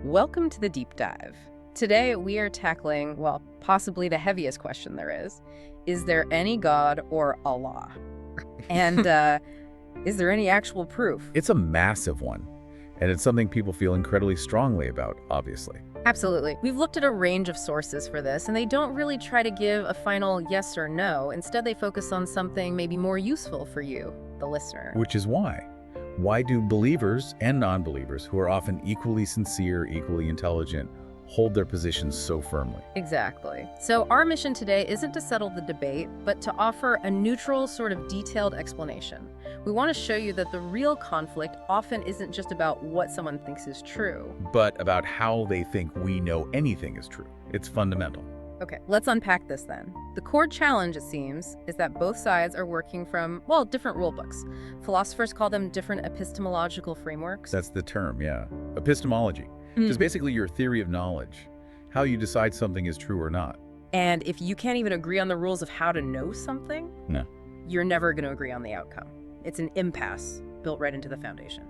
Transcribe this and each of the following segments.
Welcome to the deep dive. Today we are tackling, well, possibly the heaviest question there is there any God or Allah? And is there any actual proof? It's a massive one, and it's something people feel incredibly strongly about, obviously. Absolutely. We've looked at a range of sources for this, and they don't really try to give a final yes or no. Instead, they focus on something maybe more useful for you, the listener. Which is why. Why do believers and non-believers, who are often equally sincere, equally intelligent, hold their positions so firmly? Exactly. So our mission today isn't to settle the debate, but to offer a neutral, sort of detailed explanation. We want to show you that the real conflict often isn't just about what someone thinks is true. But about how they think we know anything is true. It's fundamental. Okay, let's unpack this then. The core challenge, it seems, is that both sides are working from, well, different rulebooks. Philosophers call them different epistemological frameworks. That's the term, yeah. Epistemology. Which is basically your theory of knowledge, how you decide something is true or not. And if you can't even agree on the rules of how to know something, No. you're never going to agree on the outcome. It's an impasse built right into the foundation.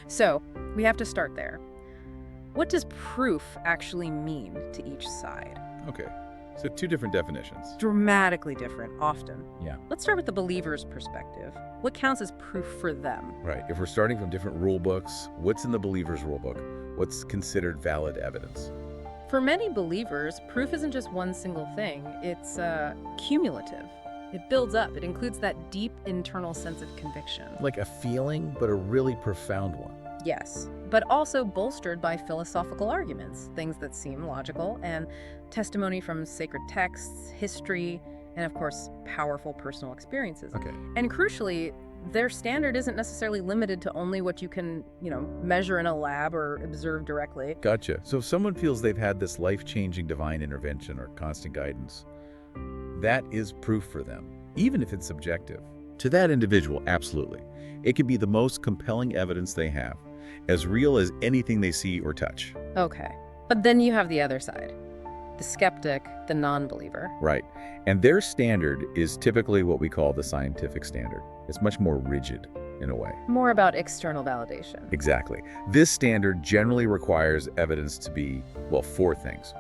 So we have to start there. What does proof actually mean to each side? Okay, so two different definitions. Dramatically different, often. Yeah. Let's start with the believer's perspective. What counts as proof for them? Right, if we're starting from different rule books, what's in the believer's rule book? What's considered valid evidence? For many believers, proof isn't just one single thing. It's cumulative. It builds up. It includes that deep internal sense of conviction. Like a feeling, but a really profound one. Yes, but also bolstered by philosophical arguments, things that seem logical, and testimony from sacred texts, history, and of course, powerful personal experiences. Okay. And crucially, their standard isn't necessarily limited to only what you can, measure in a lab or observe directly. Gotcha. So if someone feels they've had this life-changing divine intervention or constant guidance, that is proof for them, even if it's subjective. To that individual, absolutely. It can be the most compelling evidence they have, as real as anything they see or touch. Okay, but then you have the other side, the skeptic, the non-believer. Right. And their standard is typically what we call the scientific standard. It's much more rigid in a way. More about external validation. Exactly. This standard generally requires evidence to be, well, four things.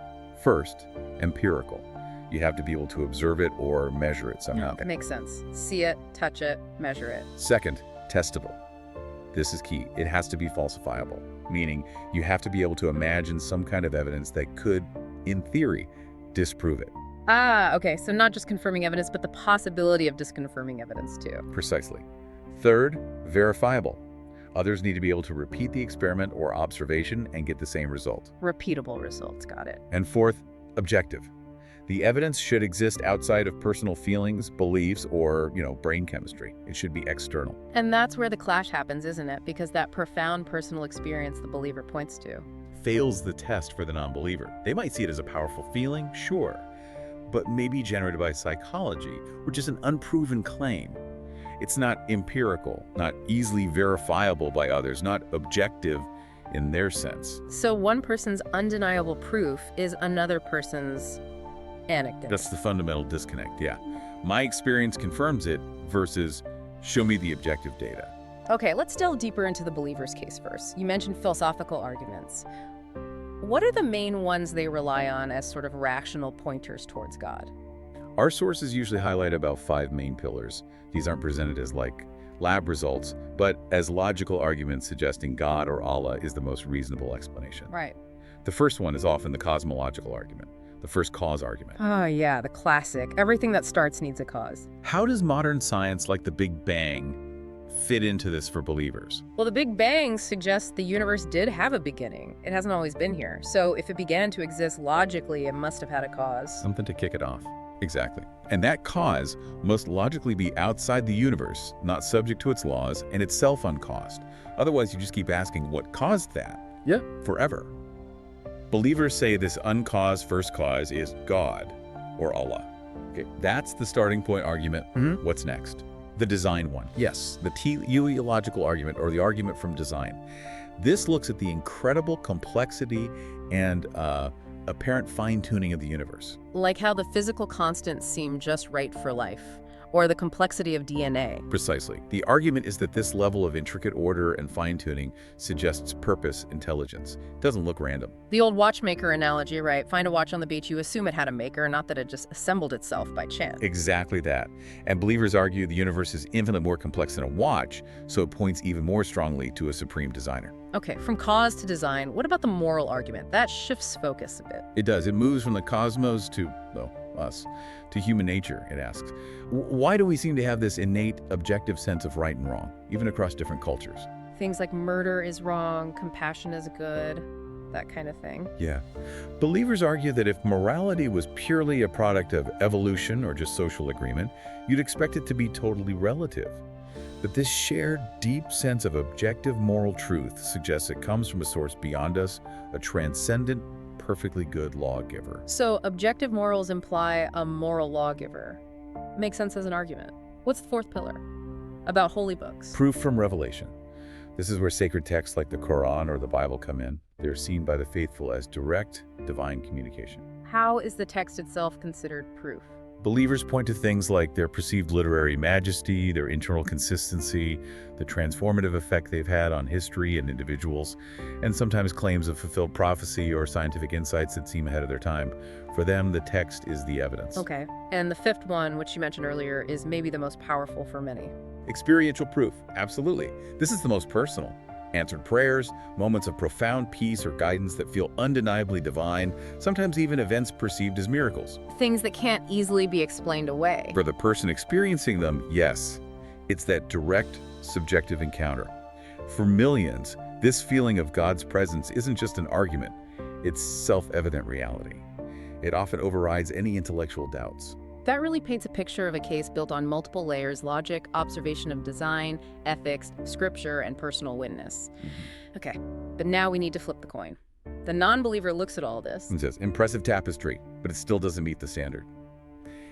First, empirical. You have to be able to observe it or measure it somehow. That makes sense. See it, touch it, measure it. Second, testable. This is key. It has to be falsifiable, meaning you have to be able to imagine some kind of evidence that could, in theory, disprove it. Okay, so not just confirming evidence, but the possibility of disconfirming evidence too. Precisely. Third, verifiable. Others need to be able to repeat the experiment or observation and get the same result. Repeatable results, got it. And fourth, objective. The evidence should exist outside of personal feelings, beliefs, or, brain chemistry. It should be external. And that's where the clash happens, isn't it? Because that profound personal experience the believer points to Fails the test for the non-believer. They might see it as a powerful feeling, sure, but maybe generated by psychology, which is an unproven claim. It's not empirical, not easily verifiable by others, not objective in their sense. So one person's undeniable proof is another person's anecdote. That's the fundamental disconnect, yeah. My experience confirms it versus show me the objective data. Okay, let's delve deeper into the believer's case first. You mentioned philosophical arguments. What are the main ones they rely on as sort of rational pointers towards God? Our sources usually highlight about 5 main pillars. These aren't presented as lab results, but as logical arguments suggesting God or Allah is the most reasonable explanation. Right. The first one is often the cosmological argument, the first cause argument. Oh yeah, the classic. Everything that starts needs a cause. How does modern science like the Big Bang fit into this for believers? Well, the Big Bang suggests the universe did have a beginning. It hasn't always been here. So if it began to exist logically, it must have had a cause. Something to kick it off. Exactly. And that cause must logically be outside the universe, not subject to its laws, and itself uncaused. Otherwise, you just keep asking what caused that? Yeah. Forever. Believers say this uncaused first cause is God or Allah. Okay, that's the starting point argument. What's next? The design one. Yes. The teleological argument, or the argument from design. This looks at the incredible complexity and apparent fine-tuning of the universe. Like how the physical constants seem just right for life, or the complexity of DNA. Precisely. The argument is that this level of intricate order and fine-tuning suggests purpose, intelligence. It doesn't look random. The old watchmaker analogy, right? Find a watch on the beach, you assume it had a maker, not that it just assembled itself by chance. Exactly that. And believers argue the universe is infinitely more complex than a watch, so it points even more strongly to a supreme designer. Okay, from cause to design, what about the moral argument? That shifts focus a bit. It does. It moves from the cosmos to, well, us, to human nature, it asks. Why do we seem to have this innate, objective sense of right and wrong, even across different cultures? Things like murder is wrong, compassion is good, that kind of thing. Yeah. Believers argue that if morality was purely a product of evolution or just social agreement, you'd expect it to be totally relative. But this shared, deep sense of objective moral truth suggests it comes from a source beyond us, a transcendent, perfectly good lawgiver. So objective morals imply a moral lawgiver. Makes sense as an argument. What's the fourth pillar? About holy books. Proof from Revelation. This is where sacred texts like the Quran or the Bible come in. They're seen by the faithful as direct, divine communication. How is the text itself considered proof? Believers point to things like their perceived literary majesty, their internal consistency, the transformative effect they've had on history and individuals, and sometimes claims of fulfilled prophecy or scientific insights that seem ahead of their time. For them, the text is the evidence. Okay. And the fifth one, which you mentioned earlier, is maybe the most powerful for many. Experiential proof, absolutely. This is the most personal. Answered prayers, moments of profound peace or guidance that feel undeniably divine, sometimes even events perceived as miracles. Things that can't easily be explained away. For the person experiencing them, yes, it's that direct, subjective encounter. For millions, this feeling of God's presence isn't just an argument, it's self-evident reality. It often overrides any intellectual doubts. That really paints a picture of a case built on multiple layers: logic, observation of design, ethics, scripture, and personal witness. Okay, but now we need to flip the coin. The non-believer looks at all this. It says, impressive tapestry, but it still doesn't meet the standard.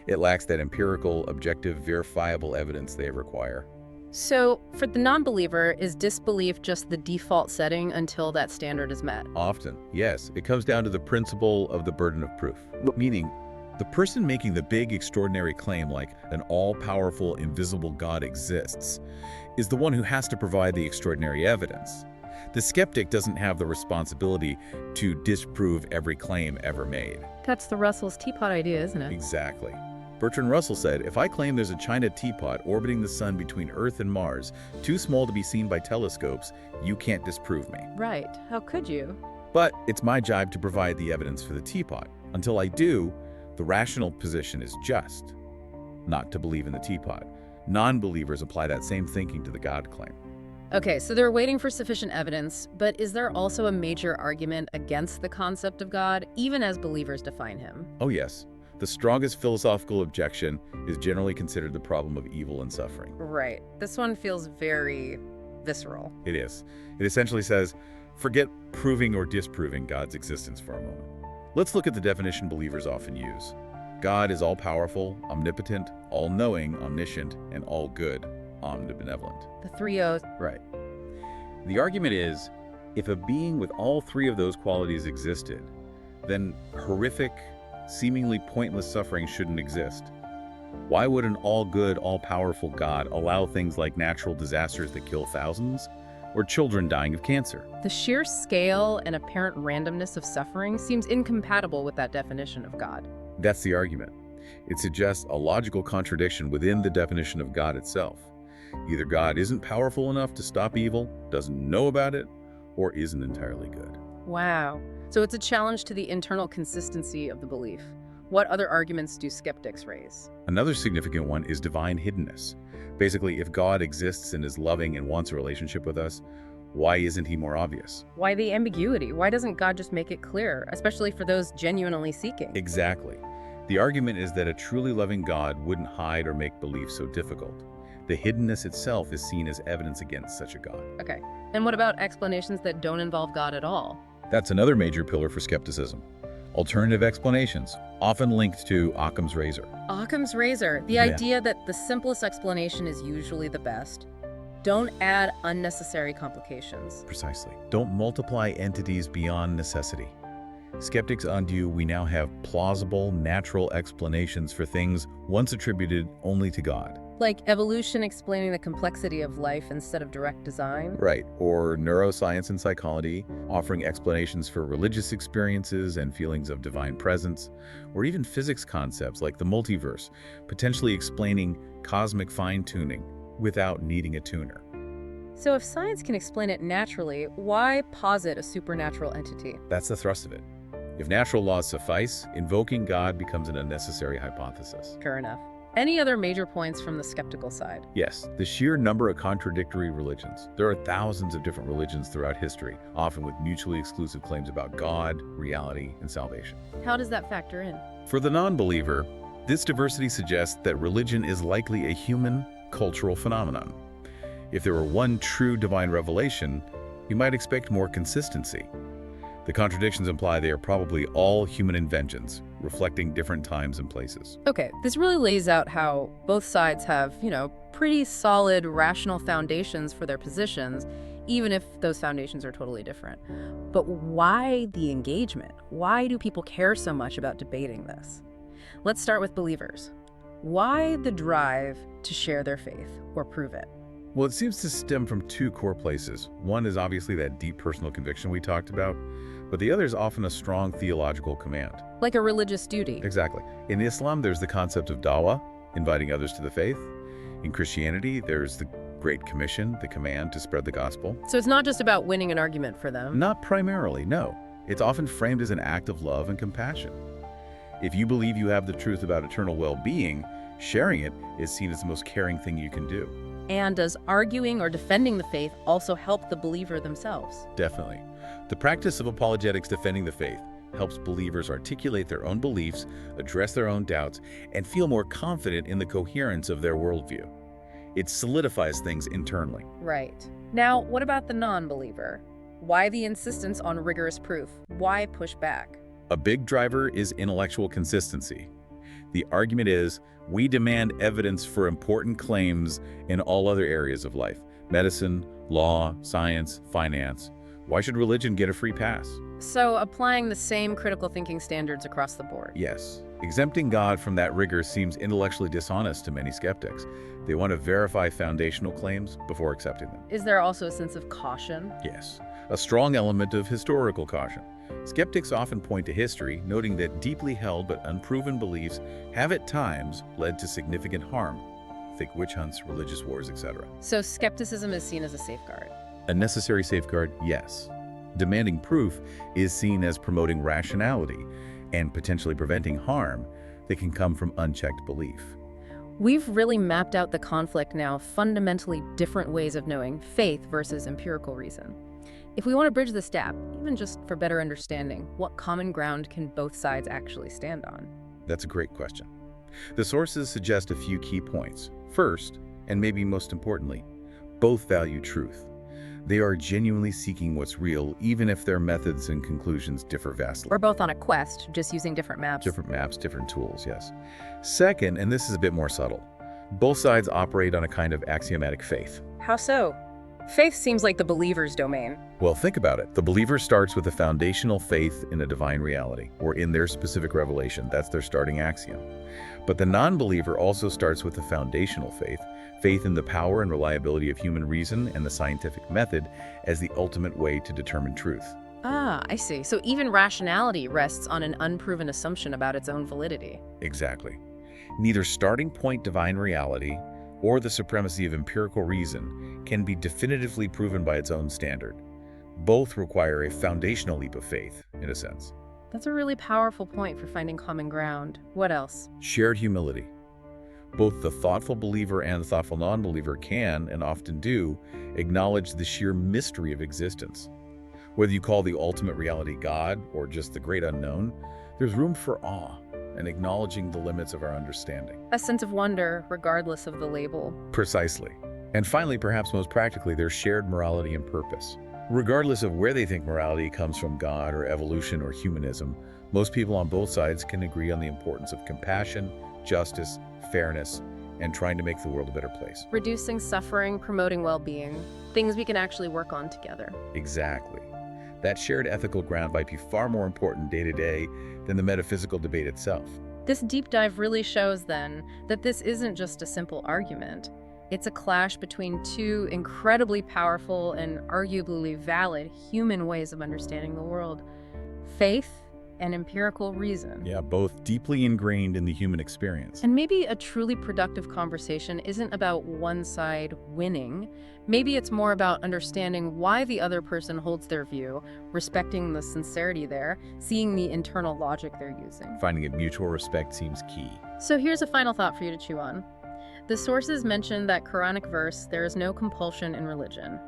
It lacks that empirical, objective, verifiable evidence they require. So, for the non-believer, is disbelief just the default setting until that standard is met? Often, yes. It comes down to the principle of the burden of proof. Meaning, the person making the big, extraordinary claim like an all-powerful, invisible God exists is the one who has to provide the extraordinary evidence. The skeptic doesn't have the responsibility to disprove every claim ever made. That's the Russell's teapot idea, isn't it? Exactly. Bertrand Russell said, if I claim there's a China teapot orbiting the sun between Earth and Mars, too small to be seen by telescopes, you can't disprove me. Right. How could you? But it's my job to provide the evidence for the teapot. Until I do, the rational position is just not to believe in the teapot. Non-believers apply that same thinking to the God claim. Okay, so they're waiting for sufficient evidence, but is there also a major argument against the concept of God, even as believers define him? Oh yes. The strongest philosophical objection is generally considered the problem of evil and suffering. Right. This one feels very visceral. It is. It essentially says, forget proving or disproving God's existence for a moment. Let's look at the definition believers often use. God is all-powerful, omnipotent, all-knowing, omniscient, and all-good, omnibenevolent. The three O's. Right. The argument is, if a being with all three of those qualities existed, then horrific, seemingly pointless suffering shouldn't exist. Why would an all-good, all-powerful God allow things like natural disasters that kill thousands, or children dying of cancer? The sheer scale and apparent randomness of suffering seems incompatible with that definition of God. That's the argument. It suggests a logical contradiction within the definition of God itself. Either God isn't powerful enough to stop evil, doesn't know about it, or isn't entirely good. Wow. So it's a challenge to the internal consistency of the belief. What other arguments do skeptics raise? Another significant one is divine hiddenness. Basically, if God exists and is loving and wants a relationship with us, why isn't he more obvious? Why the ambiguity? Why doesn't God just make it clear, especially for those genuinely seeking? Exactly. The argument is that a truly loving God wouldn't hide or make belief so difficult. The hiddenness itself is seen as evidence against such a God. Okay. And what about explanations that don't involve God at all? That's another major pillar for skepticism. Alternative explanations, often linked to Occam's razor. Occam's razor, the idea that the simplest explanation is usually the best. Don't add unnecessary complications. Precisely. Don't multiply entities beyond necessity. Skeptics argue we now have plausible, natural explanations for things once attributed only to God. Like evolution explaining the complexity of life instead of direct design? Right, or neuroscience and psychology offering explanations for religious experiences and feelings of divine presence, or even physics concepts like the multiverse, potentially explaining cosmic fine-tuning without needing a tuner. So if science can explain it naturally, why posit a supernatural entity? That's the thrust of it. If natural laws suffice, invoking God becomes an unnecessary hypothesis. Fair enough. Any other major points from the skeptical side? Yes, the sheer number of contradictory religions. There are thousands of different religions throughout history, often with mutually exclusive claims about God, reality, and salvation. How does that factor in? For the non-believer, this diversity suggests that religion is likely a human, cultural phenomenon. If there were one true divine revelation, you might expect more consistency. The contradictions imply they are probably all human inventions, reflecting different times and places. Okay, this really lays out how both sides have, pretty solid rational foundations for their positions, even if those foundations are totally different. But why the engagement? Why do people care so much about debating this? Let's start with believers. Why the drive to share their faith or prove it? Well, it seems to stem from two core places. One is obviously that deep personal conviction we talked about, but the other is often a strong theological command. Like a religious duty. Exactly. In Islam, there's the concept of dawah, inviting others to the faith. In Christianity, there's the Great Commission, the command to spread the gospel. So it's not just about winning an argument for them. Not primarily, no. It's often framed as an act of love and compassion. If you believe you have the truth about eternal well-being, sharing it is seen as the most caring thing you can do. And does arguing or defending the faith also help the believer themselves? Definitely. The practice of apologetics defending the faith helps believers articulate their own beliefs, address their own doubts, and feel more confident in the coherence of their worldview. It solidifies things internally. Right. Now, what about the non-believer? Why the insistence on rigorous proof? Why push back? A big driver is intellectual consistency. The argument is, we demand evidence for important claims in all other areas of life: medicine, law, science, finance. Why should religion get a free pass? So applying the same critical thinking standards across the board. Yes. Exempting God from that rigor seems intellectually dishonest to many skeptics. They want to verify foundational claims before accepting them. Is there also a sense of caution? Yes. A strong element of historical caution. Skeptics often point to history, noting that deeply held but unproven beliefs have at times led to significant harm. Think witch hunts, religious wars, etc. So skepticism is seen as a safeguard. A necessary safeguard, yes. Demanding proof is seen as promoting rationality and potentially preventing harm that can come from unchecked belief. We've really mapped out the conflict now, fundamentally different ways of knowing faith versus empirical reason. If we want to bridge this gap, even just for better understanding, what common ground can both sides actually stand on? That's a great question. The sources suggest a few key points. First, and maybe most importantly, both value truth. They are genuinely seeking what's real, even if their methods and conclusions differ vastly. We're both on a quest, just using different maps. Different maps, different tools, yes. Second, and this is a bit more subtle, both sides operate on a kind of axiomatic faith. How so? Faith seems like the believer's domain. Well, think about it. The believer starts with a foundational faith in a divine reality, or in their specific revelation. That's their starting axiom. But the non-believer also starts with a foundational faith in the power and reliability of human reason and the scientific method as the ultimate way to determine truth. Ah, I see. So even rationality rests on an unproven assumption about its own validity. Exactly. Neither starting point divine reality or the supremacy of empirical reason can be definitively proven by its own standard. Both require a foundational leap of faith, in a sense. That's a really powerful point for finding common ground. What else? Shared humility. Both the thoughtful believer and the thoughtful non-believer can, and often do, acknowledge the sheer mystery of existence. Whether you call the ultimate reality God or just the great unknown, there's room for awe and acknowledging the limits of our understanding. A sense of wonder, regardless of the label. Precisely. And finally, perhaps most practically, there's shared morality and purpose. Regardless of where they think morality comes from, God or evolution or humanism, most people on both sides can agree on the importance of compassion, justice, fairness, and trying to make the world a better place. Reducing suffering, promoting well-being, things we can actually work on together. Exactly. That shared ethical ground might be far more important day to day than the metaphysical debate itself. This deep dive really shows, then, that this isn't just a simple argument. It's a clash between two incredibly powerful and arguably valid human ways of understanding the world: faith and empirical reason. Yeah, both deeply ingrained in the human experience. And maybe a truly productive conversation isn't about one side winning. Maybe it's more about understanding why the other person holds their view, respecting the sincerity there, seeing the internal logic they're using. Finding a mutual respect seems key. So here's a final thought for you to chew on. The sources mention that Quranic verse, there is no compulsion in religion.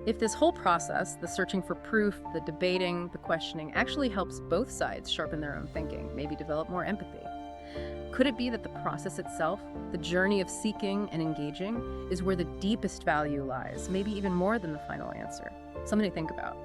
If this whole process, the searching for proof, the debating, the questioning, actually helps both sides sharpen their own thinking, maybe develop more empathy, could it be that the process itself, the journey of seeking and engaging, is where the deepest value lies, maybe even more than the final answer? Something to think about.